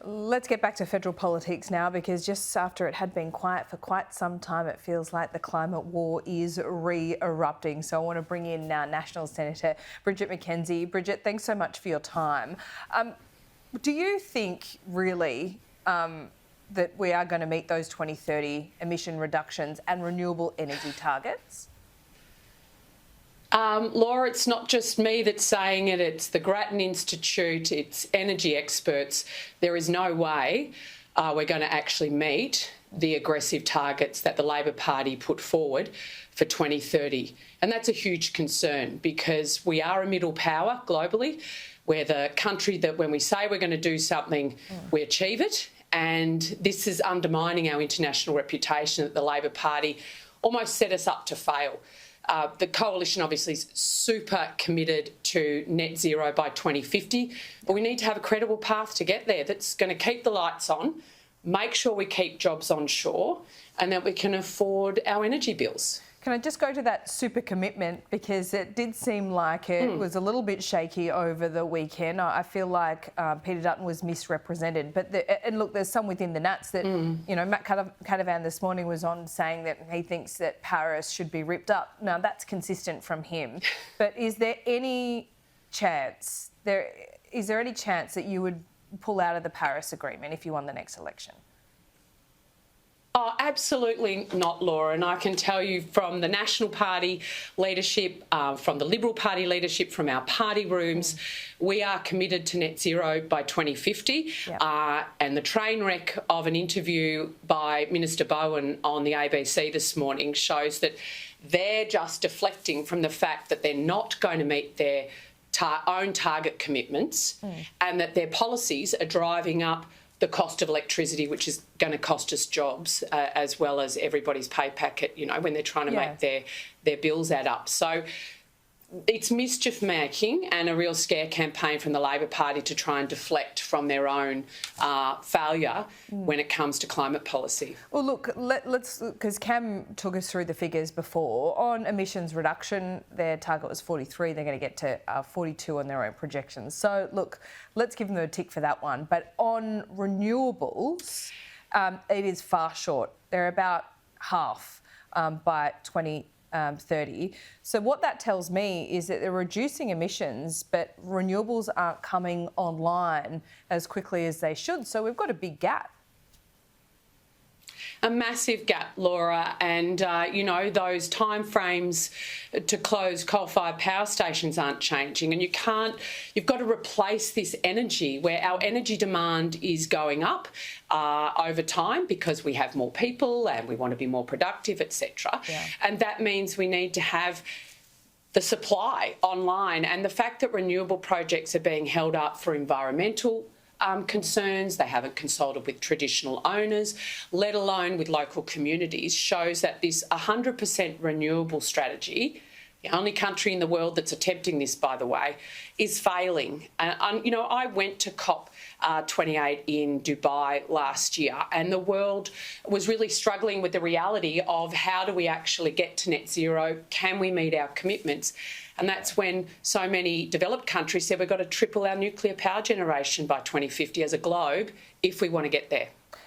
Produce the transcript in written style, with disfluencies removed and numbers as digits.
Let's get back to federal politics now, because just after it had been quiet for quite some time, it feels like the climate war is re-erupting. So I want to bring in now National Senator Bridget McKenzie. Bridget, thanks so much for your time. Do you think really that we are going to meet those 2030 emission reductions and renewable energy targets? Laura, it's not just me that's saying it, it's the Grattan Institute, it's energy experts. There is no way we're going to actually meet the aggressive targets that the Labor Party put forward for 2030. And that's a huge concern, because we are a middle power globally. We're the country that when we say we're going to do something, we achieve it. And this is undermining our international reputation that the Labor Party almost set us up to fail. The coalition obviously is super committed to net zero by 2050, but we need to have a credible path to get there that's going to keep the lights on, make sure we keep jobs on shore, and that we can afford our energy bills. Can I just go to that super commitment, because it did seem like it was a little bit shaky over the weekend. I feel like Peter Dutton was misrepresented. And look, there's some within the Nats that, you know, Matt Canavan this morning was on saying that he thinks that Paris should be ripped up. Now, that's consistent from him. But is there any chance, that you would pull out of the Paris Agreement if you won the next election? Oh, absolutely not, Laura. And I can tell you from the National Party leadership, from the Liberal Party leadership, from our party rooms, we are committed to net zero by 2050. Yep. And the train wreck of an interview by Minister Bowen on the ABC this morning shows that they're just deflecting from the fact that they're not going to meet their own target commitments, and that their policies are driving up the cost of electricity, which is going to cost us jobs, as well as everybody's pay packet, you know, when they're trying to make their bills add up. So it's mischief making and a real scare campaign from the Labor Party to try and deflect from their own failure when it comes to climate policy. Well, look, let's, because Cam took us through the figures before. On emissions reduction, their target was 43. They're going to get to 42 on their own projections. So, look, let's give them a tick for that one. But on renewables, it is far short. They're about half by 2030. So what that tells me is that they're reducing emissions, but renewables aren't coming online as quickly as they should. So we've got a big gap. A massive gap, Laura, and you know, those timeframes to close coal-fired power stations aren't changing, and you've got to replace this energy where our energy demand is going up over time because we have more people and we want to be more productive, etc. And that means we need to have the supply online, and the fact that renewable projects are being held up for environmental concerns, they haven't consulted with traditional owners, let alone with local communities, shows that this 100% renewable strategy, the only country in the world that's attempting this, by the way, is failing. You know, I went to COP28 in Dubai last year, and the world was really struggling with the reality of how do we actually get to net zero? Can we meet our commitments? And that's when so many developed countries said we've got to triple our nuclear power generation by 2050 as a globe if we want to get there.